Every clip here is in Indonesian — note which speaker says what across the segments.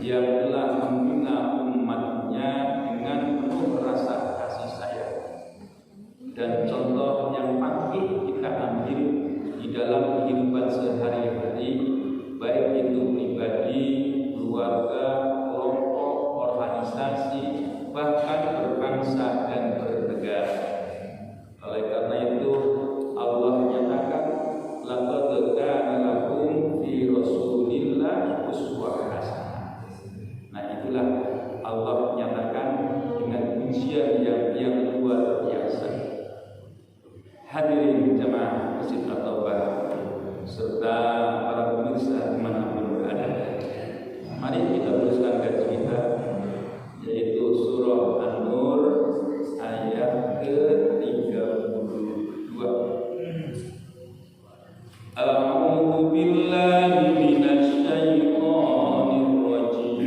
Speaker 1: yang telah membina umatnya dengan penuh rasa kasih sayang. sah dan bernegara. Oleh karena itu Allah menyatakan laqad kana lakum fi Rasulillah uswatun hasanah. Nah, itulah Allah menyatakan dengan pujian yang luar biasa. Hadirin jamaah Masjid At-Taubah serta para pemirsa dimanapun berada, mari kita teruskan kajian kita, yaitu surah An-Nur ayat ke-32. A'udzu billahi minasy syaithanir rajim.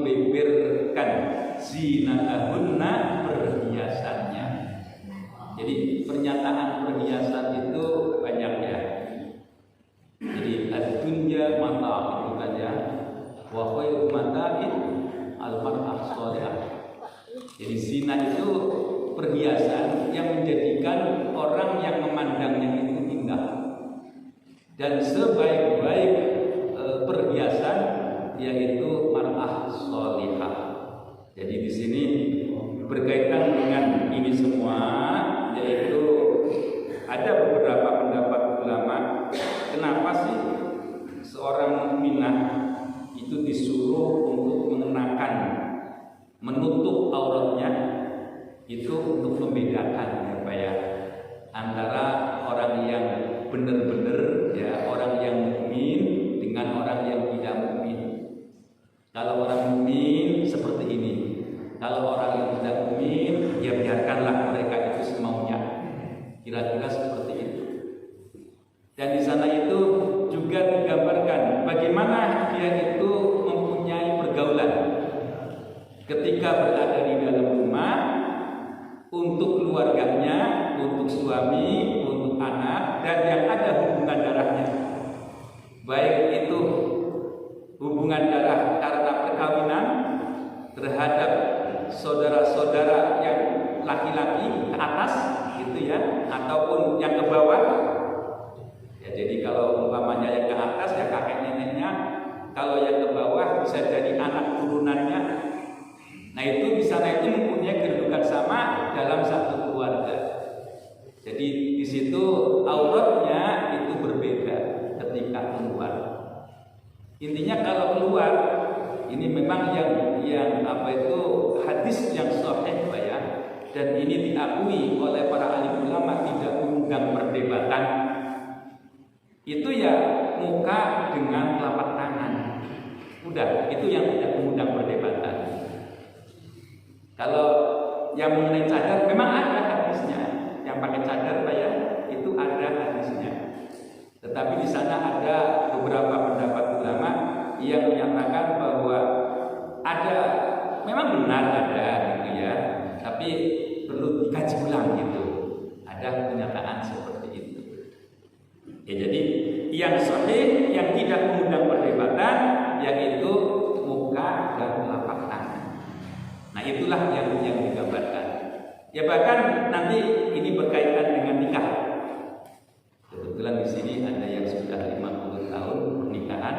Speaker 1: membeberkan zinatahunna, perhiasannya. Jadi pernyataan perhiasan itu banyak ya. Jadi ad-dunya mata itu kan ya. Wa khairu mata'in al-mar'ah shalihah. Jadi zina itu perhiasan yang menjadikan orang yang memandangnya itu indah. Dan sebaik-baik perhiasan yaitu mar'ah shalihah. Jadi di sini berkaitan dengan ini semua, yaitu ada beberapa pendapat ulama kenapa sih seorang mukminah itu disuruh untuk mengenakan menutup auratnya itu untuk membedakan ya Pak ya, antara orang yang benar-benar ya, orang yang mukmin dengan orang yang tidak mukmin. Kalau orang mukmin seperti ini, kalau orang yang tidak mukmin ya biarkanlah mereka itu semaunya. Kira-kira seperti itu. Dan di sana itu juga digambarkan bagaimana dia itu mempunyai pergaulan ketika berada di dalam rumah, untuk keluarganya, untuk suami, untuk anak, dan yang ada hubungan darahnya. Baik itu hubungan darah karena perkawinan terhadap saudara-saudara yang laki-laki ke atas gitu ya, ataupun yang ke bawah. Ya, jadi kalau umpamanya yang ke atas ya kakek neneknya, kalau yang ke bawah bisa jadi anak turunannya. Nah itu di sana itu mempunyai kedudukan sama dalam satu keluarga. Jadi di situ auratnya itu berbeda ketika keluar. Intinya kalau keluar ini memang yang apa itu hadis yang sahih Pak ya, dan ini diakui oleh para alim ulama tidak mengundang perdebatan. Itu ya muka dengan telapak tangan. Udah, itu yang tidak mengundang perdebatan. Kalau yang mengenai cadar memang ada hadisnya, yang pakai cadar Pak ya, itu ada hadisnya. Tetapi di sana ada beberapa pendapat ulama yang menyatakan bahwa ada, memang benar ada gitu ya, tapi perlu dikaji ulang gitu. Ada pernyataan seperti itu. Ya jadi yang sahih yang tidak mengundang perdebatan yaitu muka dan telapak tangan. Nah itulah yang digambarkan. Ya bahkan nanti ini berkaitan dengan nikah. Kebetulan di sini ada yang sudah 50 tahun pernikahan,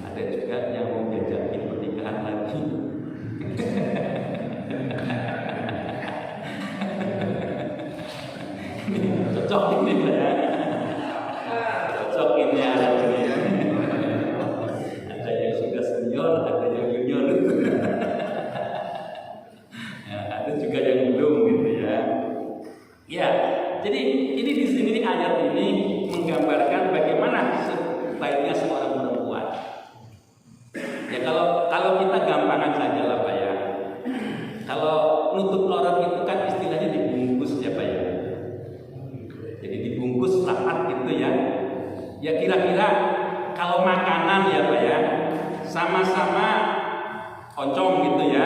Speaker 1: ada juga yang mau jajaki pernikahan lagi. Cocok ini ya. Cocok ini ada ini. Ada yang sudah senior, ada yang junior. Ya, ada juga yang belum gitu ya. Ya, jadi ini di sini ayat ini menggambarkan bagaimana sebaiknya seorang perempuan. Ya kalau kita gampangan saja lah Pak ya. Kalau nutup aurat itu kan istilahnya dibungkus ya Pak ya. Jadi dibungkus rapat gitu ya. Ya kira-kira kalau makanan ya Pak ya, sama-sama oncom gitu ya.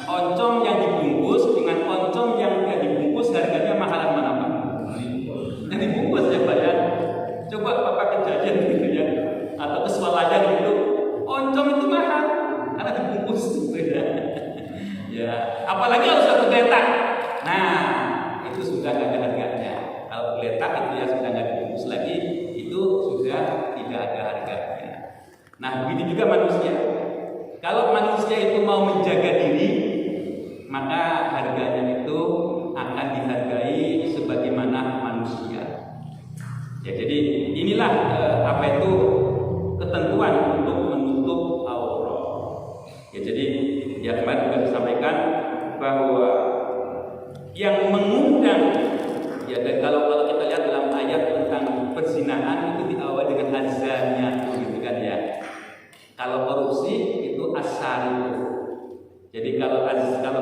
Speaker 1: Oncom yang dibungkus dengan oncom yang tidak dibungkus harganya mahalan mana Pak? Yang dibungkus ya Pak ya. Coba Bapak kejajan gitu ya, atau ke swalayan gitu. Oncom itu mahal karena dibungkus gitu ya. Ya, apalagi harus satu geletak. Nah, itu sudah nggak ada harganya. Kalau geletak itu ya sudah nggak dibungkus lagi, itu sudah tidak ada harganya. Nah, begitu juga manusia. Kalau manusia itu mau menjaga diri, maka harganya itu akan dihargai sebagaimana manusia. Ya, jadi inilah apa itu ketentuan untuk menutup aurat. Ya, jadi ya kemarin juga disampaikan bahwa yang mengundang ya, dan kalau kita lihat dalam ayat tentang perzinahan itu diawali dengan azaniyah gitu kan ya. Kalau korupsi itu asyariku. Jadi kalau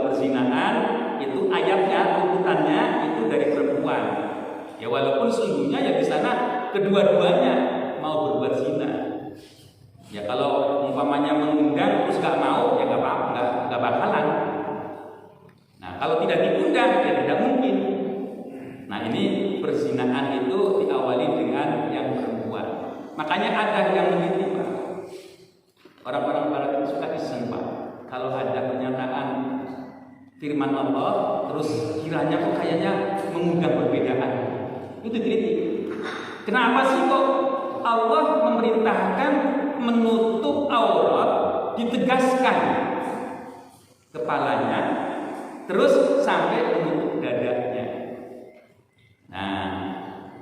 Speaker 1: perzinahan itu ayatnya tuntutannya itu dari perempuan. Ya walaupun sungguhnya ya di sana kedua-duanya mau berbuat zina. Ya kalau umpamanya mengundang terus gak mau ya gak Makanya ada yang meneliti Pak. Orang-orang barat itu suka iseng Pak. Kalau ada pernyataan firman Allah, terus kiranya kok kayaknya mengundang perbedaan, itu dikritik. Kenapa sih kok Allah memerintahkan menutup aurat, ditegaskan kepalanya, terus sampai menutup dadanya? Nah,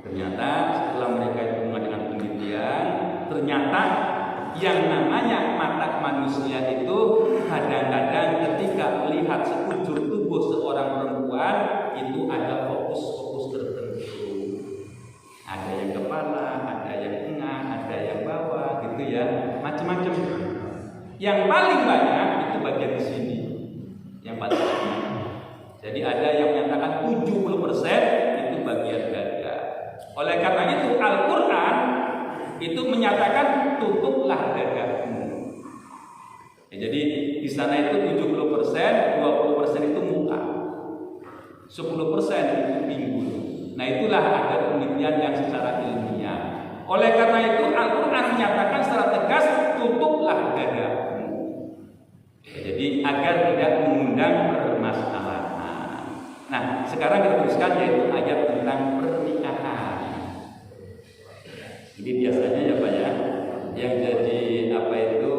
Speaker 1: ternyata setelah mereka itu mengadakan penelitian, ternyata yang namanya mata manusia itu kadang-kadang ketika melihat sekujur tubuh seorang perempuan itu ada fokus-fokus tertentu. Ada yang kepala, ada yang tengah, ada yang bawah, gitu ya, macam-macam. Yang paling banyak itu bagian di sini, yang paling banyak. Jadi ada yang menyatakan 70% itu bagian dada. Oleh karena itu Al-Quran itu menyatakan tutuplah dadamu. Ya, jadi di sana itu 70%, 20% itu muka, 10% itu pinggul. Nah itulah ada penelitian yang secara ilmiah. Oleh karena itu Al-Quran menyatakan secara tegas tutuplah dadamu. Ya, jadi agar tidak mengundang permasalahan. Nah sekarang kita teruskan yaitu ayat tentang pernikahan. Ini biasanya ya Pak ya, yang jadi apa itu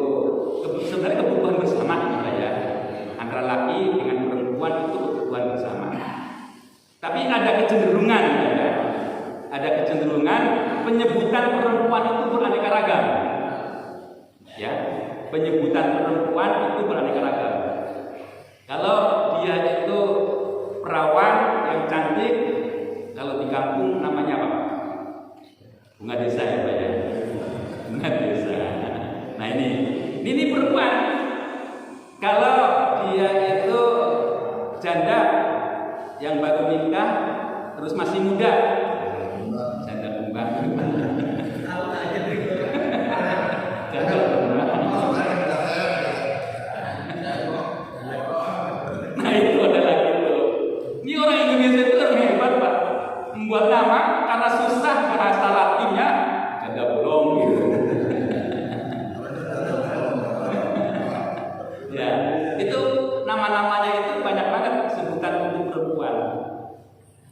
Speaker 1: sebenarnya kebutuhan bersama Pak ya, antara laki dengan perempuan itu kebutuhan bersama. Tapi ada kecenderungan ya, ada kecenderungan penyebutan perempuan itu beraneka ragam. Ya, penyebutan perempuan itu beraneka ragam. Kalau dia itu perawan yang cantik, kalau di kampung namanya apa? Bunga desa ya Pak ya, bunga desa. Nah ini perempuan. Kalau dia itu janda yang baru nikah terus masih muda, janda kembar. Janda kembar. Nah itu adalah gitu. Ini orang Indonesia itu hebat Pak, membuat nama karena susah bahasa Latinnya janda bolong gitu. Ya, itu nama-namanya itu banyak banget sebutan untuk perempuan.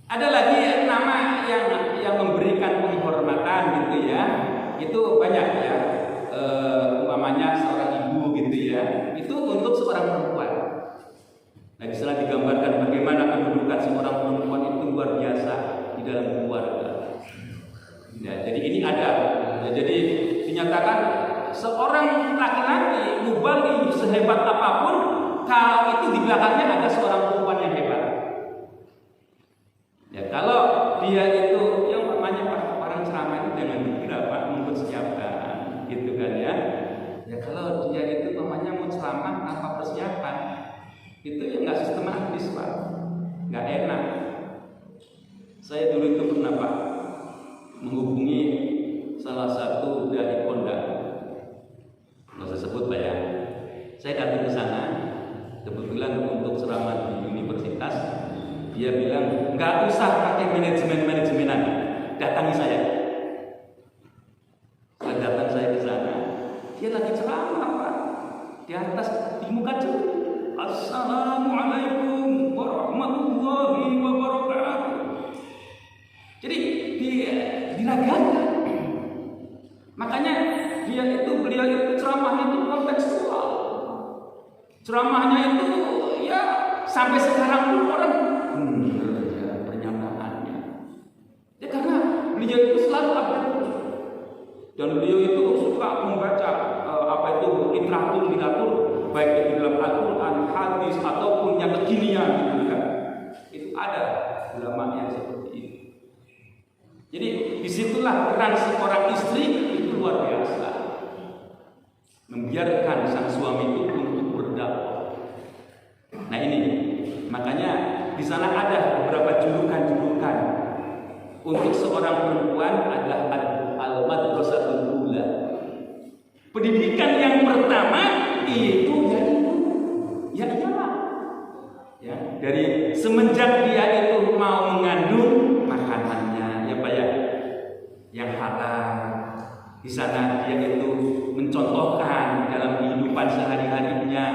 Speaker 1: Ada lagi nama yang memberikan penghormatan gitu ya. Itu banyak ya. Umpamanya seorang ibu gitu ya. Itu untuk seorang perempuan. Nah, di sana digambarkan bagaimana kedudukan seorang perempuan itu luar biasa di dalam keluarga. Ya, jadi ini ada. Ya, jadi dinyatakan seorang laki-laki mubali sehebat apapun, kalau itu di belakangnya ada seorang perempuan yang hebat. Ya, kalau dia itu yang namanya orang ceramah itu jangan dikira Pak mempersiapkan, gitu kan ya. Ya kalau dia itu namanya mau ceramah tanpa persiapan, itu ya nggak sistematis Pak, nggak enak. Saya dulu itu pernah Pak menghubungi salah satu dari kondang, nggak usah sebut Pak ya. Saya datang ke sana kebetulan untuk ceramah di universitas. Dia bilang nggak usah pakai manajemenan, datangi saya. Setelah datang saya ke sana, dia lagi ceramah Pak, di atas di muka cermin, Assalamualaikum warahmatullahi wabarakatuh. Jadi diragakan. Makanya beliau itu ceramahnya itu kontekstual. Ceramahnya itu ya sampai sekarang pun orang ya pernyataannya. Ya karena beliau itu selalu update dan beliau itu suka membaca literatur baik itu dalam Al-Quran, hadis ataupun yang kekinian gitu kan. Itu ada ulama yang seperti itu. Jadi disitulah peran seorang istri itu luar biasa. Membiarkan sang suami itu untuk berdakwah. Nah ini makanya di sana ada beberapa julukan-julukan untuk seorang perempuan adalah al-madrasatul ula. Pendidikan yang pertama itu ya iyalah. Ya, dari semenjak dia itu mau mengandung makanannya ya Pak ya, yang halal, Di sana dia itu mencontohkan dalam kehidupan sehari-harinya.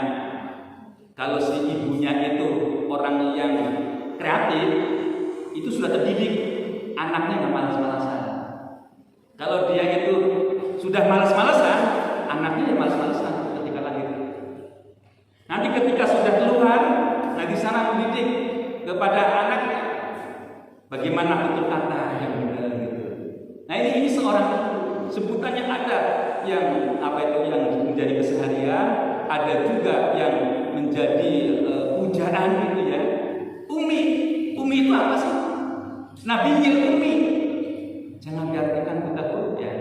Speaker 1: Kalau si ibunya itu orang yang kreatif, itu sudah terdidik, anaknya nggak malas-malasan. Kalau dia itu sudah malas-malasan, anaknya ya malas-malasan ketika lahir. Nanti ketika sudah keluar, nah di sana mendidik kepada anaknya bagaimana tutur kata yang benar gitu. Nah ini seorang sebutannya ada yang yang menjadi keseharian, ada juga yang menjadi pujaan gitu ya. Umi itu apa sih? Nabinya Umi. Jangan diartikan buta huruf ya.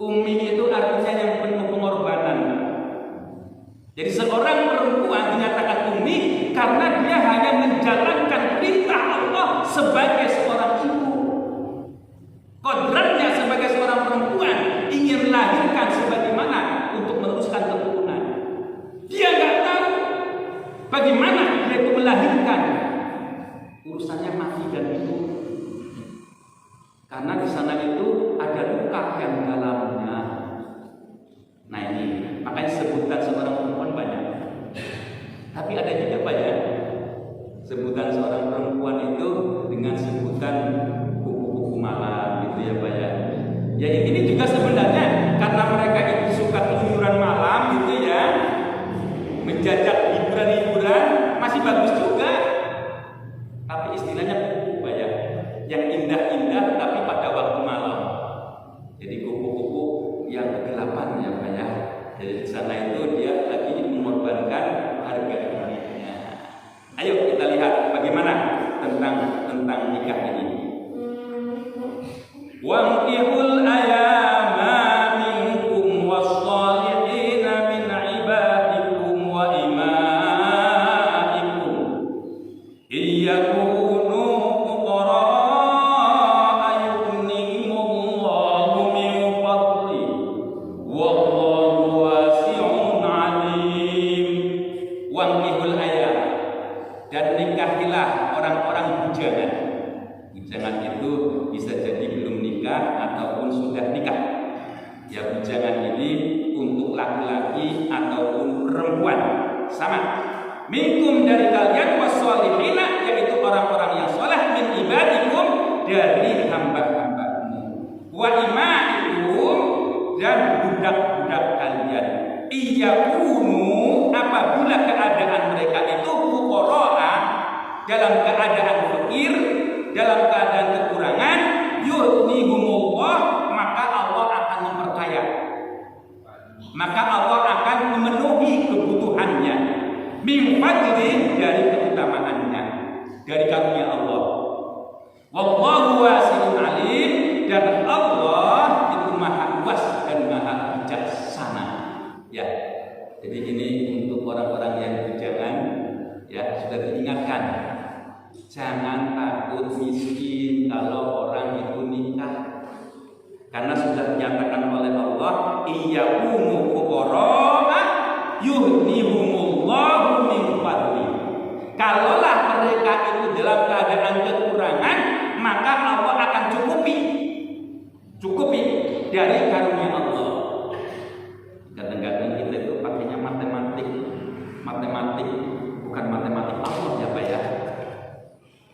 Speaker 1: Umi itu artinya yang penuh pengorbanan. Jadi seorang perempuan dinyatakan umi karena dia hanya menjalankan perintah Allah sebagai seorang ibu. Kodratnya sebagai seorang perempuan ingin melahirkan sebagaimana untuk meneruskan keturunan. Dia nggak tahu bagaimana dia itu melahirkan. Urusannya mati dan hidup. Karena di sana itu ada luka yang dalamnya. Nah ini makanya sebutan seorang perempuan banyak. Tapi ada juga banyak sebutan seorang perempuan itu dengan sebutan kupu-kupu malam gitu ya Pak ya. Ya ini juga sebenarnya karena mereka itu suka keluyuran malam gitu ya, menjajak hiburan-hiburan masih bagus juga. Tapi istilahnya kupu-kupu Pak ya, yang indah-indah tapi pada waktu malam. Jadi kupu-kupu yang kegelapan ya Pak ya. Jadi di sana itu dia lagi mengorbankan harga dirinya. Ayo kita lihat bagaimana tentang nikah ini. Wankihul ayama minkum wassalihina min ibadikum wa imaikum iyakunu fuqara yughnihimullahu min fadli wallahu wasi'un alim. Wankihul ayam, dan nikahilah orang-orang bujangan. Bujangan itu bisa jadi belum nikah ataupun sudah nikah. Ya bujangan ini untuk laki-laki ataupun perempuan sama. Minkum dari kalian wassolihina, yaitu orang-orang yang soleh, min ibadikum dari hamba-hambamu, wa imaikum dan budak-budak kalian. Iyakunu, apabila keadaan mereka itu fuqara, dalam keadaan fakir, dalam keadaan kekurangan, yughnihumullah, maka Allah akan memperkaya. Maka Allah akan memenuhi kebutuhannya. Min fadli, dari keutamaannya, dari karunia Allah. Wallahu wasi'un alim, dan Allah itu maha luas dan maha bijaksana. Ya. Jadi ini untuk orang-orang yang bujangan ya, sudah diingatkan. Jangan takut miskin kalau orang itu nikah, karena sudah dinyatakan oleh Allah, iyyakumu fuqara yughnihumullahu min fadli. Kalaulah mereka itu dalam keadaan kekurangan, maka Allah akan cukupi dari karunia Allah. Kadang-kadang kita itu pakainya matematik bukan matematik Allah ya Pak ya.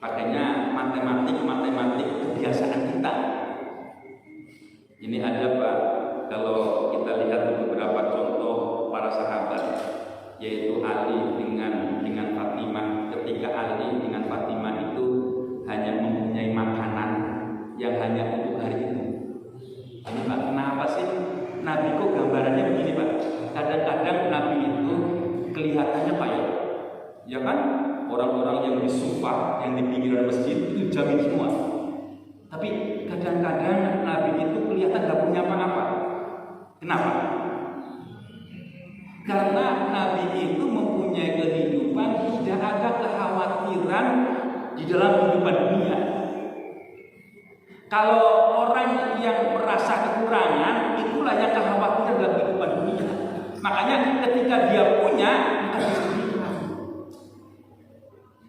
Speaker 1: Pakainya matematik kebiasaan kita. Ini ada Pak, kalau kita lihat beberapa contoh para sahabat, yaitu Ali dengan Fatimah. Ketika Ali dengan Fatimah itu hanya mempunyai makanan yang hanya untuk hari itu. Ini Pak, kenapa sih Nabi kok gambarannya begini Pak? Kadang-kadang Nabi itu kelihatannya Pak ya kan? Orang-orang yang di Sufah, yang di pinggiran masjid itu jamin semua. Tapi kadang-kadang Nabi itu kelihatan gak punya apa-apa. Kenapa? Karena Nabi itu mempunyai kehidupan, tidak ada kekhawatiran di dalam kehidupan dunia. Kalau orang yang merasa kekurangan, itulah yang kekhawatiran dalam kehidupan dunia. Makanya ketika dia punya, maka dia sedih.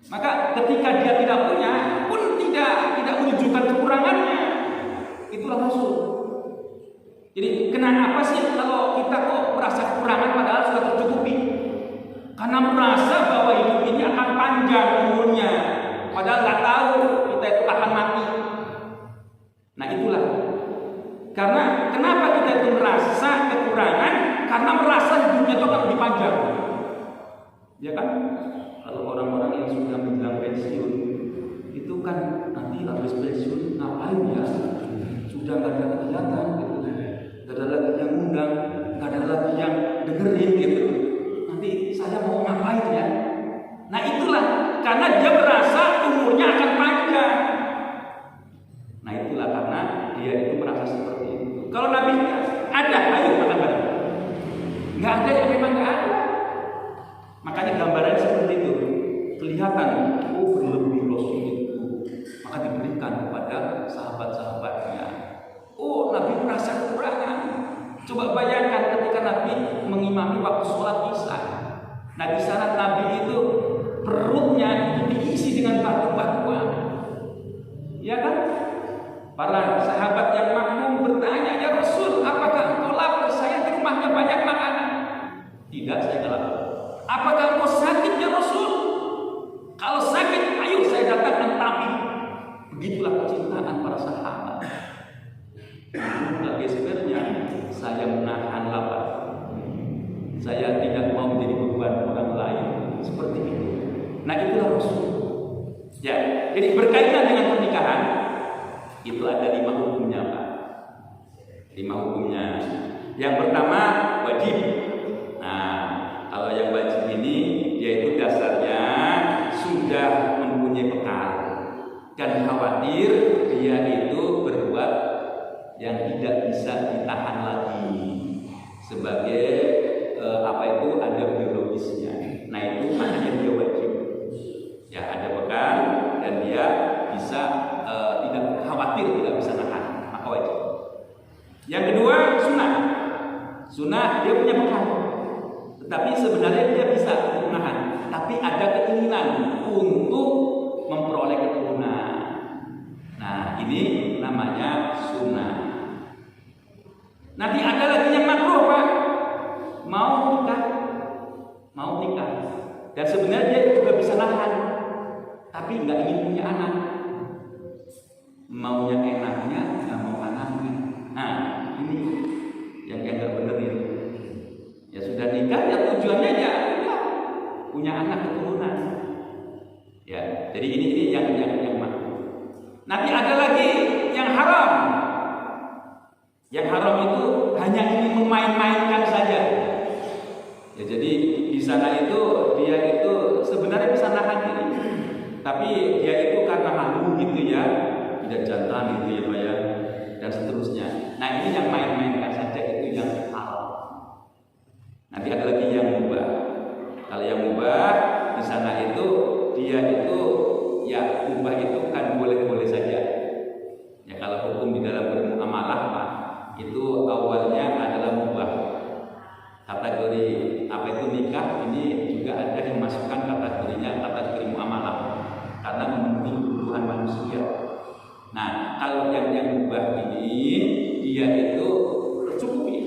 Speaker 1: Maka ketika dia tidak punya pun tidak menunjukkan kekurangannya. Itulah maksud. Jadi kenapa sih kalau kita kok merasa kekurangan padahal sudah tercukupi? Karena merasa bahwa hidup ini akan panjang umurnya, padahal nggak tahu kita itu akan mati. Nah itulah. Karena kenapa kita itu merasa kekurangan? Karena merasa hidupnya itu akan lebih panjang. Ya kan? Kalau orang-orang yang sudah menjelang pensiun, itu kan nanti habis pensiun ngapain ya? Sudah nggak ada kegiatan gitu. Nggak ada lagi yang undang, nggak ada lagi yang dengerin gitu. Nanti saya mau ngapain ya? Nah itulah, karena dia merasa umurnya akan panjang. Nah itulah karena dia itu merasa seperti itu. Kalau Nabi ada, ayo makan bareng. Nggak ada ya memang nggak ada. Makanya gambarannya seperti itu. Kelihatan, oh berlebih Rasul itu. Maka diberikan kepada sahabat-sahabatnya. Oh Nabi merasa kekurangan. Coba bayangkan ketika Nabi mengimami waktu sholat Isya. Nah di sana Nabi itu perutnya itu diisi dengan batu-batuan. Ya kan? Para sahabat yang makmum bertanya, ya Rasul, apakah engkau lapar? Saya di rumahnya banyak makanan. Tidak, saya tidak lapar. Apakah engkau sakit ya Rasul? Kalau sakit, ayo saya datangkan tabib. Begitulah kecintaan para sahabat. Lagi sebenarnya saya menahan lapar. Saya tidak mau menjadi beban orang lain. Seperti itu. Nah itulah Rasul. Ya, jadi berkaitan dengan pernikahan itu ada 5 hukumnya Pak. 5 hukumnya. Yang pertama wajib. Nah, kalau yang wajib ini yaitu dasarnya sudah mempunyai bekal dan khawatir dia itu berbuat yang tidak bisa ditahan lagi sebagai apa itu ada biologisnya. Nah itu makanya dia wajib. Ya ada bekal dan dia bisa tidak khawatir tidak bisa nahan, maka wajib. Yang kedua sunnah. Sunnah dia punya bekal, tetapi sebenarnya dia bisa menahan, tapi ada keinginan untuk memperoleh keturunan. Nah ini namanya sunnah. Nanti ada lagi yang makruh Pak, mau nikah, dan sebenarnya dia juga bisa nahan, tapi nggak ingin punya anak. Maunya enaknya, nggak mau anaknya. Nah, ini yang nggak benar ini. Ya sudah nikah, ya tujuannya ya punya anak keturunan. Ya, jadi ini yang makruh. Nanti ada lagi yang haram. Yang haram itu hanya ingin memain-mainkan saja. Ya, jadi di sana itu dia itu sebenarnya bisa nahan diri, tapi dia itu karena malu gitu ya. Tidak jantan gitu ya Pak ya, dan seterusnya. Nah ini yang main-mainkan saja itu yang halal. Nanti ada lagi yang mubah. Kalau yang mubah di sana itu dia itu ya mubah itu kan boleh-boleh saja. Ya kalau hukum di dalam bermuamalah Pak, itu awalnya adalah mubah. Kategori apa itu nikah ini juga ada yang masukkan kategorinya kategori muamalah karena memenuhi kebutuhan manusia. Nah, kalau yang mubah ini dia itu tercukupi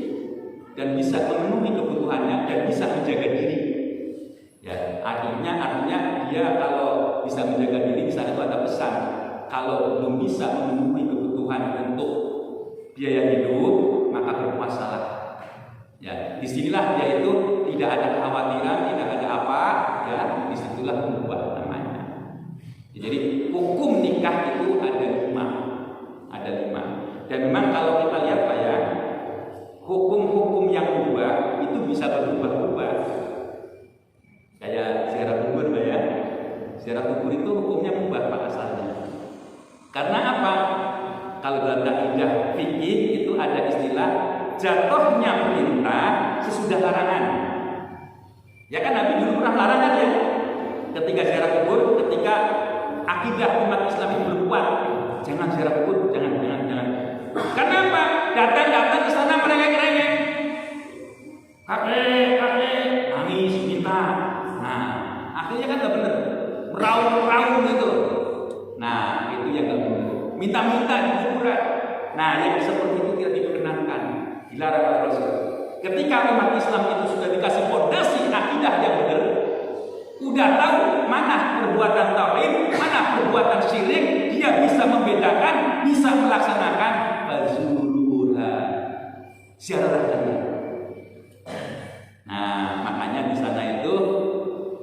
Speaker 1: dan bisa memenuhi kebutuhannya dan bisa menjaga diri. Ya, artinya dia kalau bisa menjaga diri, misalnya itu ada pesan. Kalau belum bisa memenuhi kebutuhan untuk biaya hidup, maka berpuasalah. Ya, disinilah dia itu tidak ada kekhawatiran, tidak ada apa, ya, disitulah mubah namanya. Jadi hukum nikah itu ada 5. Dan memang kalau kita lihat Pak ya, hukum-hukum yang mubah itu bisa berubah-ubah. Kayak ziarah kubur Pak ya. Ziarah kubur itu hukumnya mubah Pak asalnya. Karena apa? Kalau dalam kaidah fikih itu ada istilah jatuhnya perintah sesudah larangan. Ya kan Nabi dulu pernah larangan ya. Ketika ziarah kubur, ketika akidah umat Islam itu belum kuat, jangan ziarah kubur, jangan. Kenapa? Datang ke sana merengek-rengek, kakek, nangis, minta. Nah, akhirnya kan nggak benar, meraung gitu. Nah, itu yang nggak benar. Minta-minta di kuburan. Nah, yang seperti itu tidak diperkenankan. Dilarang oleh Rasul. Ketika umat Islam itu sudah dikasih fondasi akidah yang benar, udah tahu mana perbuatan tauhid, mana perbuatan syirik, dia bisa membedakan, bisa melaksanakan fazuluha. Ziarahkan. Nah, makanya di sana itu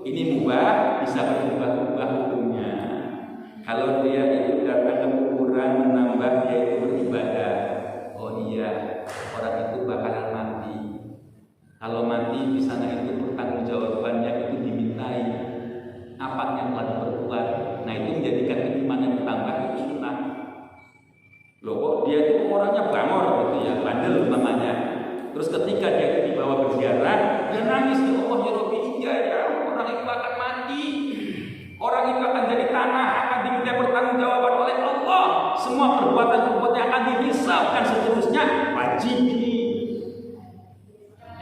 Speaker 1: ini mubah, bisa berubah-ubah hukumnya. Kalau dia itu datang ke kuburan menambah dia itu beribadah, oh iya, orang itu bakalan mati. Kalau mati di sana itu pertanggungjawabannya itu dimintai apa yang telah diperbuat. Nah, itu menjadikan keimanan bertambah, itu sunnah. Loh, kok dia itu orangnya bangor gitu ya, bandel namanya. Terus ketika dia itu dibawa berziarah, dia nangis, ya Allah ya Rabbi, iya ya, orang itu akan mati. Orang itu akan jadi tanah, akan diminta pertanggungjawaban oleh Allah. Semua perbuatan-perbuatan yang akan dihisab dan seterusnya wajib ini.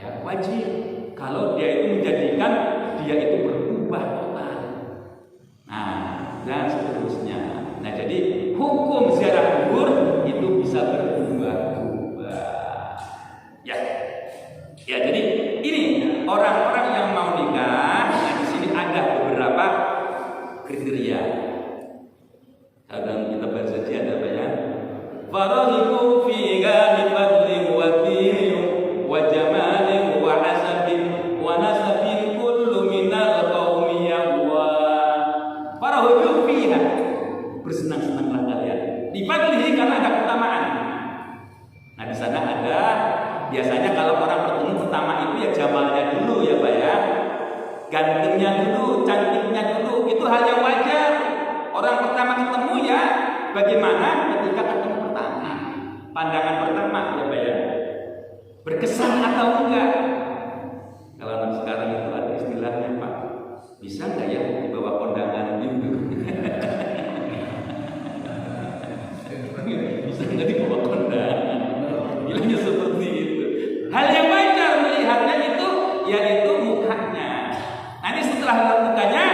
Speaker 1: Ya, wajib. Kalau dia itu menjadikan dia itu berubah total. Nah, dan seterusnya. Nah, jadi hukum ziarah kubur itu bisa berubah-ubah. Ya. Ya, jadi ini orang-orang yang mau nikah, nah di sini ada beberapa kriteria. Kadang kita baca saja ada apa ya? Farahiku fi ghalibati wa dini wa jamali wa hasabin wa nasabin kullu minal qaumi yahwa. Farahiku fiha, bersenang-senanglah kalian. Di fadlihi karena ada keutamaan. Nah, di sana ada biasanya kalau orang bertemu pertama itu ya jamalnya dulu ya Pak ya. Gantengnya dulu, cantiknya dulu, itu hal yang wajar. Orang pertama ketemu ya, bagaimana ketika ketemu pertama, pandangan pertama ya Pak ya, berkesan atau enggak? Kalau anak sekarang itu ada istilahnya Pak, bisa nggak ya dibawa kondangan gitu? Bisa nggak dibawa kondangan? Bilangnya seperti itu. Hal yang wajar melihatnya itu, yaitu mukanya. Nanti setelah lihat mukanya,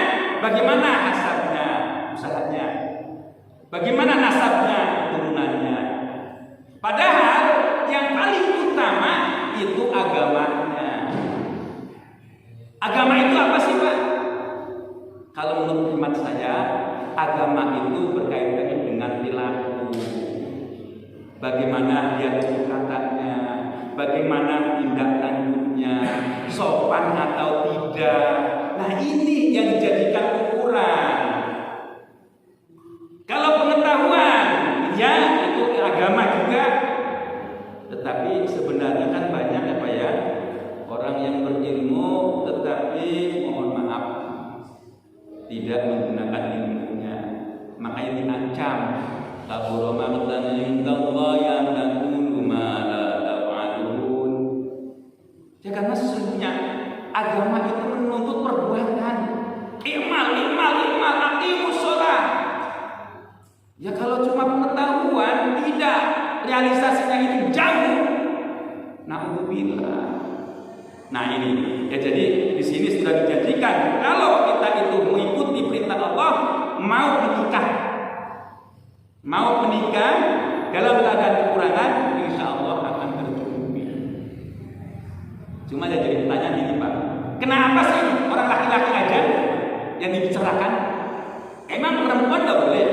Speaker 1: bagaimana hasabnya, usahanya, bagaimana nasabnya, keturunannya. Padahal yang paling utama itu agamanya. Agama itu apa sih Pak? Kalau menurut hemat saya, agama itu berkaitan dengan perilaku. Bagaimana dia berkatanya, bagaimana tindak tanduknya, sopan atau tidak. Nah, ini yang dijadikan ukuran. Kalau pengetahuan, ya itu agama juga. Tetapi sebenarnya kan banyak apa ya, orang yang berilmu tetapi mohon maaf tidak menggunakan ilmunya. Makanya diancam. Kabura maqtan indallahi an taqulu ma la taf'alun. Ya karena sesungguhnya agama itu menuntut perbuatan. Imal, aqimus shalah. Ya kalau cuma pengetahuan tidak, realisasinya itu jauh. Na'udzubillah. Nah ini, ya jadi di sini sudah dijanjikan kalau kita itu mengikuti perintah Allah, mau menikah dalam keadaan kekurangan, insya Allah akan tercukupi. Cuma ada jadi pertanyaan ini Pak, kenapa sih orang laki-laki aja yang dibicarakan? Emang perempuan nggak boleh?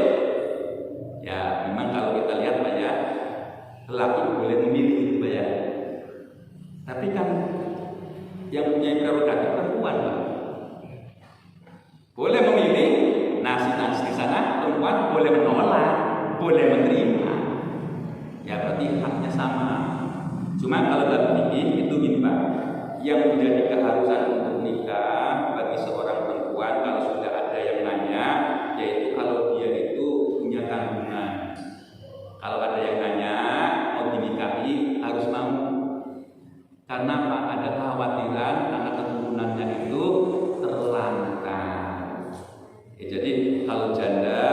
Speaker 1: Ya memang kalau kita lihat Pak ya, lelaki boleh memilih itu Pak ya. Tapi kan yang punya prerogatif perempuan Pak. Boleh memilih, nah di sana perempuan boleh menolak, boleh menerima. Ya berarti haknya sama. Cuma kalau dalam fikih itu gini Pak, yang menjadi keharusan untuk nikah bagi seorang perempuan kalau sudah ada yang nanya, yaitu kalau dia itu punya tanggungan. Kalau ada yang nanya mau dinikahi harus mau. Karena Pak ada kekhawatiran karena keturunannya itu terlantar. Ya, jadi kalau janda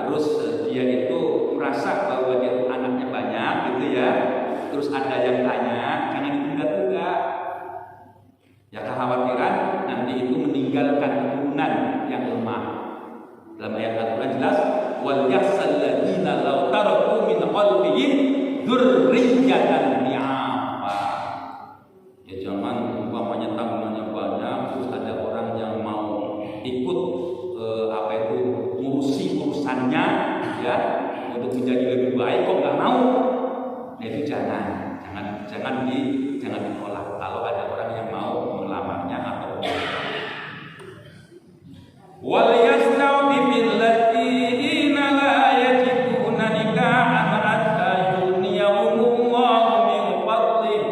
Speaker 1: terus dia itu merasa bahwa dia anaknya banyak gitu ya, terus ada yang tanya, jangan ditunda-tunda. Ya kekhawatiran nanti itu meninggalkan keturunan yang lemah. Dalam ayat Al-Quran jelas, wal yahsal ladina law taraku min qalbihim dzurriyyatan ni'afa. jangan ditolak kalau ada orang yang mau melamarnya atau wal yastawfil ladina la yajiduna nikahan hatta yughniyahumullahu min fadlih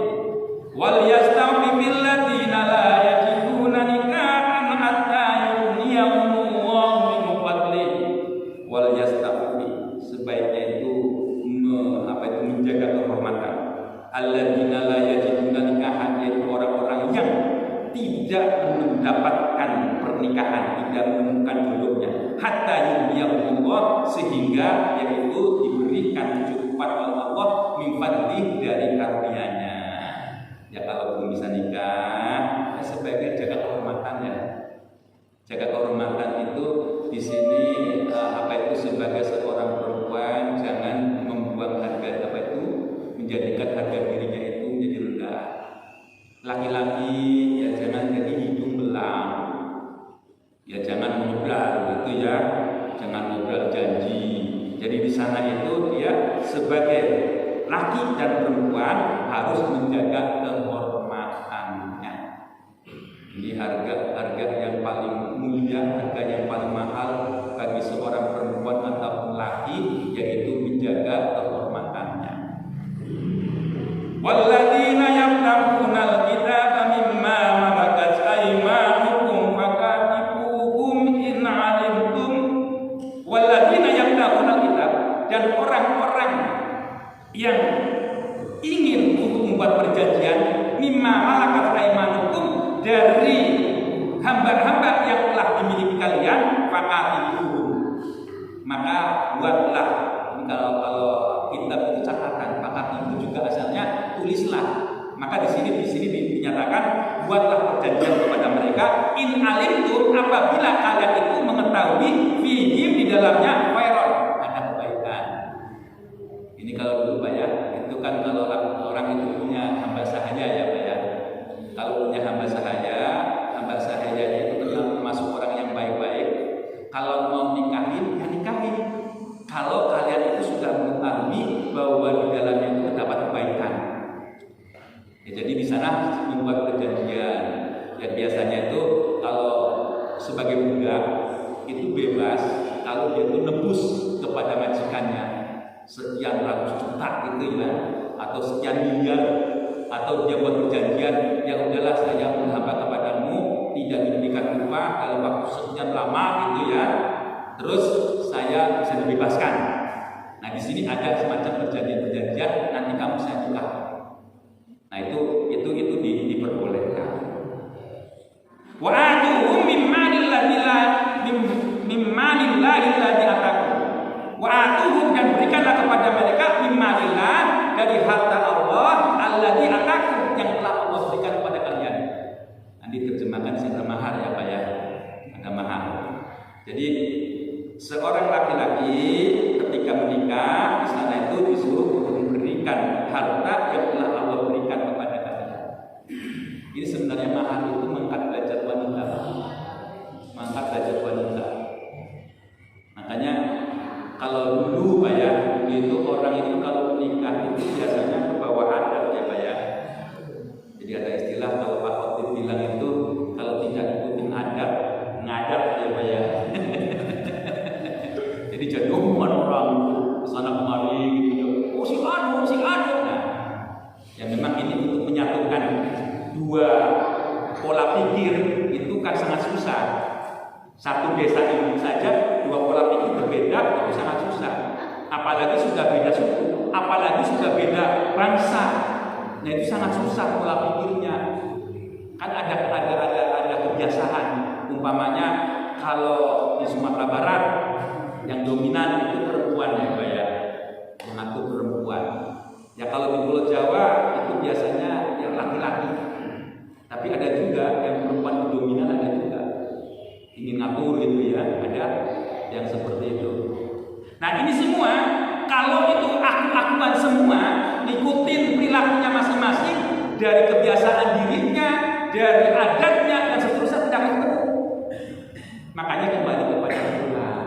Speaker 1: wal yastawfil ladina la yajiduna nikahan hatta yughniyahumullahu min fadlih wal yastawfil sebaiknya itu menjaga kehormatan alladzina la yajiduna nikahan, yaitu orang-orang yang tidak mendapatkan pernikahan, tidak menemukan jodohnya hatta yughniyahumullah, sehingga yaitu diberikan kecukupan oleh Allah min fadlih, dari karunia-Nya. Ya kalau belum bisa nikah, ya sebaiknya jaga kehormatan ya. Jaga kehormatan itu di sini sebagai seorang perempuan jangan membuang harga menjadikan harga dirinya itu menjadi rendah. Laki-laki ya jangan jadi hidung belang, ya jangan ngobrol gitu ya, jangan ngobrol janji. Jadi di sana itu dia sebagai laki dan perempuan harus menjaga kehormatannya. Ini harga yang paling mulia, harga yang paling mahal bagi seorang perempuan ataupun laki, yaitu menjaga kehormatannya. Walladzina yamtakuna al-kitaba mimma malakat aymanukum fakatibuhum in 'alimtum. Walladzina yamtakuna al-kitab, dan orang-orang yang ingin untuk membuat perjanjian mimma malakat aymanukum, dari hamba-hamba yang telah dimiliki kalian, fakatibuhum, maka buatlah. Kalau kitab itu catatan, fakatibu juga asalnya tulislah. Maka di sini dinyatakan buatlah perjanjian kepada mereka in alimtum, apabila kalian itu mengetahui fihim, di dalamnya khairon, ada kebaikan. Ini kalau dulu Pak ya, itu kan kalau orang itu punya hamba sahaya ya Pak ya. Kalau punya hamba sahaya itu termasuk orang yang baik-baik. Kalau mau nikahin, ya nikahin. Kalau kalian itu sudah mengetahui bahwa di dalamnya itu terdapat kebaikan. Ya, jadi di sana membuat perjanjian. Ya biasanya itu kalau sebagai budak itu bebas kalau dia itu nebus kepada majikannya sekian ratus juta gitu ya, atau sekian miliar, atau dia buat perjanjian, ya udahlah saya menghamba kepadamu tidak diberikan upah dalam waktu sekian lama gitu ya, terus saya bisa dibebaskan. Nah di sini ada semacam perjanjian, nanti kamu saya nikah. Nah itu diperbolehkan. Wa atuhum mimmanillahi alladzi atakum. Wa atuhum, dan berikanlah kepada mereka mimmanillah, dari harta Allah alladzi atakum, yang telah Allah berikan kepada kalian. Nanti terjemahkan secara mahar ya Pak ya. Ada mahar. Jadi seorang laki-laki ketika menikah di sana itu disuruh memberikan harta yang telah Allah berikan kepada kalian. Ini sebenarnya mahar itu mengangkat derajat wanita. Mengangkat derajat wanita. Makanya kalau dulu Pak ya, itu orang itu kalau menikah itu biasanya ke bawah adat ya Pak ya. Jadi ada istilah kalau Pak Khotib bilang itu kalau tidak ikutin adat, ngadat ya Pak ya. Jadi jadi omongan orang kesana kemari gitu. Oh si anu. Nah, ya memang ini untuk menyatukan dua pola pikir itu kan sangat susah. Satu desa ini saja dua pola pikir berbeda itu sangat susah. Apalagi sudah beda suku, apalagi sudah beda bangsa. Nah itu sangat susah pola pikirnya. Kan ada kebiasaan. Umpamanya kalau di Sumatera Barat yang dominan itu perempuan ya Pak ya, mengatur perempuan. Ya kalau di Pulau Jawa itu biasanya yang laki-laki. Tapi ada juga yang perempuan itu dominan, ada juga ingin ngatur gitu ya, ada yang seperti itu. Nah ini semua kalau itu aku-akuan semua, ngikutin perilakunya masing-masing, dari kebiasaan dirinya, dari adatnya dan seterusnya tidak ketemu. Makanya kembali kepada Tuhan.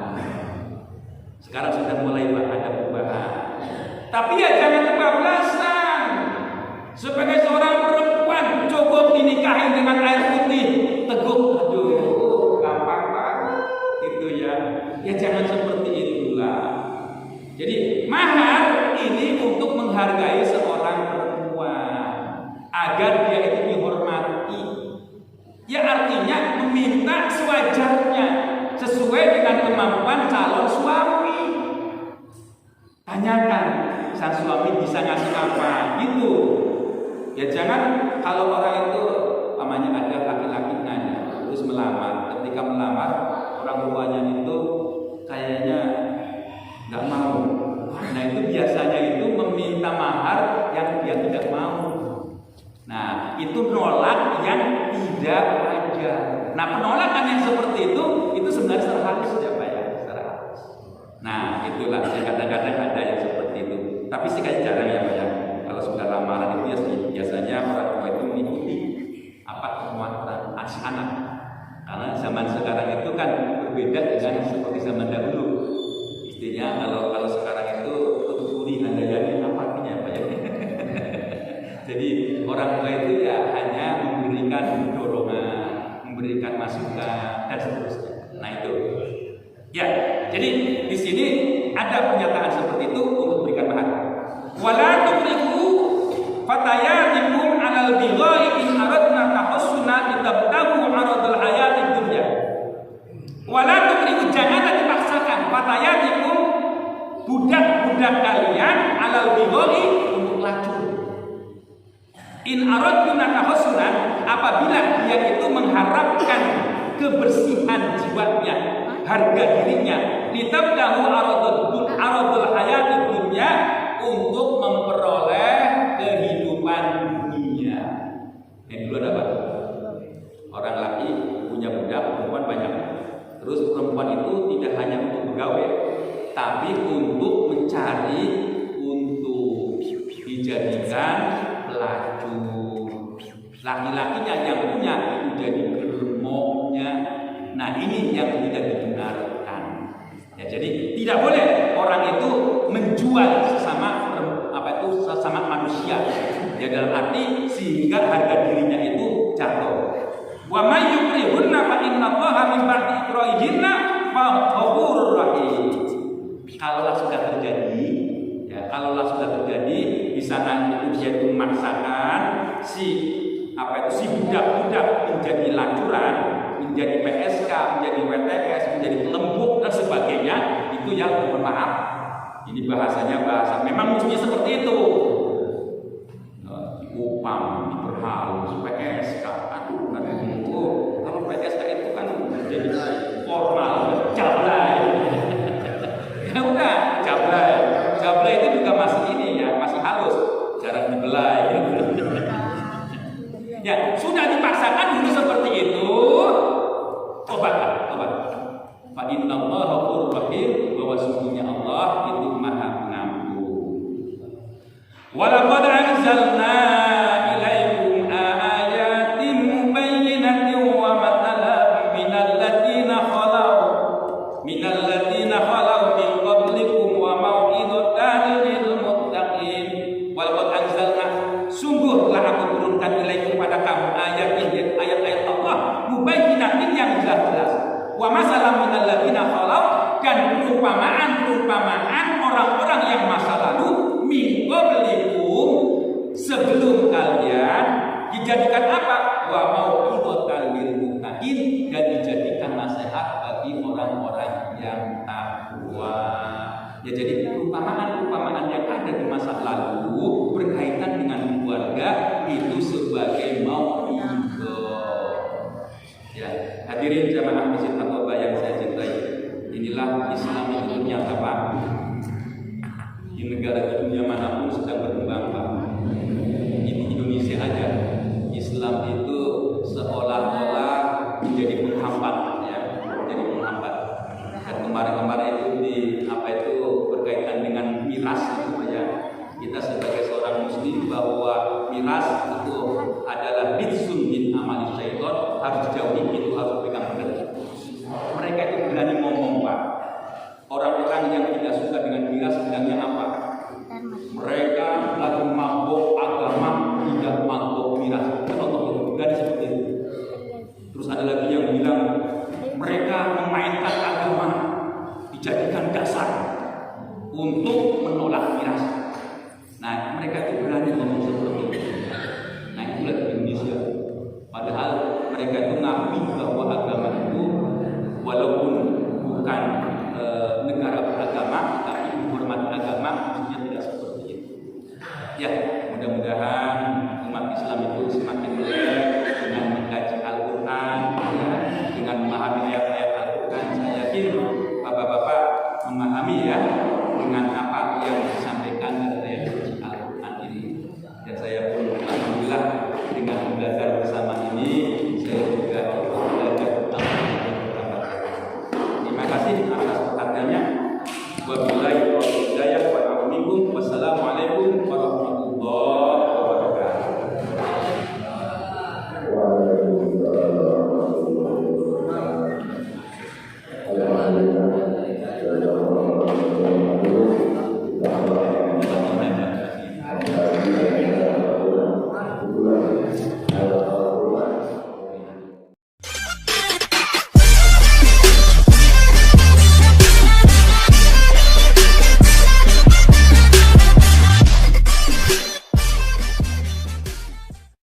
Speaker 1: Sekarang sudah mulai ada perubahan. Tapi ya jangan kebablasan. teguh, aduh, gampang banget itu ya. Ya jangan seperti itulah. Jadi mahar ini untuk menghargai seorang perempuan agar dia itu dihormati. Ya artinya meminta sewajarnya sesuai dengan kemampuan calon suami. Tanyakan sang suami bisa ngasih apa gitu. Ya jangan kalau orang itu namanya ada laki-laki nanya terus melamar. Ketika melamar orang tuanya itu kayaknya nggak mau. Nah itu biasanya itu meminta mahar yang dia tidak mau. Nah itu nolak yang tidak wajar. Nah penolakan yang seperti itu sebenarnya secara halus ya Pak ya, secara halus. Nah itulah kadang-kadang ada yang seperti itu. Tapi sih kayak jarang ya Pak ya. Kalau sudah lamaran itu ya biasanya orang tua itu mengikuti apa kemauan asli anak. Karena zaman sekarang itu kan berbeda dengan seperti zaman dahulu. Istilahnya kalau sekarang itu tuturi handayani apa artinya Pak ya? Jadi orang tua itu ya hanya memberikan dorongan, memberikan masukan dan seterusnya. Nah itu. Ya, jadi di sini ada pernyataan seperti itu untuk memberikan mahar. Wala tukrihu fatayatikum 'alal bighai in aradna tahassuna litabtagu 'aradul hayatid dunya. Wala tukrihu janganlah dipaksakan fatayatikum budak-budak kalian 'alal bighai untuk lacur. In aradna tahassuna apabila dia itu mengharapkan kebersihan jiwanya, harga dirinya, litabtagu 'aradul hayatid dunya untuk memperoleh kehidupan dunia. Yang dulu ada apa? Orang laki punya budak, perempuan banyak. Terus perempuan itu tidak hanya untuk bergawe, tapi untuk mencari, untuk dijadikan pelacur. Laki-lakinya yang punya itu jadi germoknya. Nah ini yang tidak dibenarkan. Ya, jadi tidak boleh orang itu menjual sesama manusia. Ya dalam arti sehingga harga dirinya itu jatuh. Wa may yukrihunna fa innallaha min ba'di ikrahihinna fa ghafurur rahim. Kalaulah sudah terjadi di sana itu dia itu memaksakan si budak-budak menjadi lacuran, menjadi PSK, menjadi WTS, menjadi pelembut dan sebagainya, itu yang mohon maaf. Ini bahasanya bahasa memang mestinya seperti itu. Diupam, diperhalus, PSK, kalau PSK itu kan jadi formal, jablay. Ya udah, jablay itu juga masih ini ya, masih halus, jarang dibelai. Ya sudah dipaksakan dulu seperti itu, tobat. Fa innallaha ghafurur rahim, bahwa sesungguhnya Allah itu Maha Pengampun. Walaqad anzalna ilaikum ayatin mubayyinatin wa mathalan minal ladzina khalau min qablikum wa mau'izatan lil muttaqin. Walaqad anzalna, sungguh telah aku turunkan ilaikum pada kamu ayat-ayat Allah mubayyinatin yang jelas-jelas. Wa masalam minal ladzina khalau, dan perumpamaan orang-orang yang masa lalu min qablikum, sebelum kalian, dijadikan apa? Wa mau'izatan lil muttaqin, dan dijadikan nasihat bagi orang-orang yang takwa. Ya jadi perumpamaan yang ada di masa lalu berkaitan dengan keluarga itu sebagai mau'izah. Ya, hadirin jamaah masjid Taqwa yang saya cintai, inilah Islam itu nyata Pak. Di negara dunia manapun sedang berkembang Pak. Di Indonesia aja Islam itu seolah-olah menjadi penghambat ya, menjadi penghambat. Dan kemarin itu berkaitan dengan miras itu ya. Kita sebagai seorang muslim bahwa miras itu adalah rizqun min amali syaitan, harus dijauhi, itu harus pegang benar. Mereka itu berani ngomong Pak. Orang-orang yang tidak suka dengan miras bilangnya apa? Mereka lagi mabuk agama, tidak mabuk miras. Contoh itu berani seperti itu. Terus ada memahami bahwa agama itu walaupun bukan negara beragama, tapi menghormati agama maksudnya tidak seperti itu. Ya, mudah-mudahan umat Islam itu semakin melek dengan mengkaji Al-Quran, ya, dengan memahami ayat-ayat Al-Quran. Saya yakin bapak-bapak memahami ya dengan apa yang disampaikan dari ayat suci Al-Quran ini. Dan saya pun alhamdulillah dengan belajar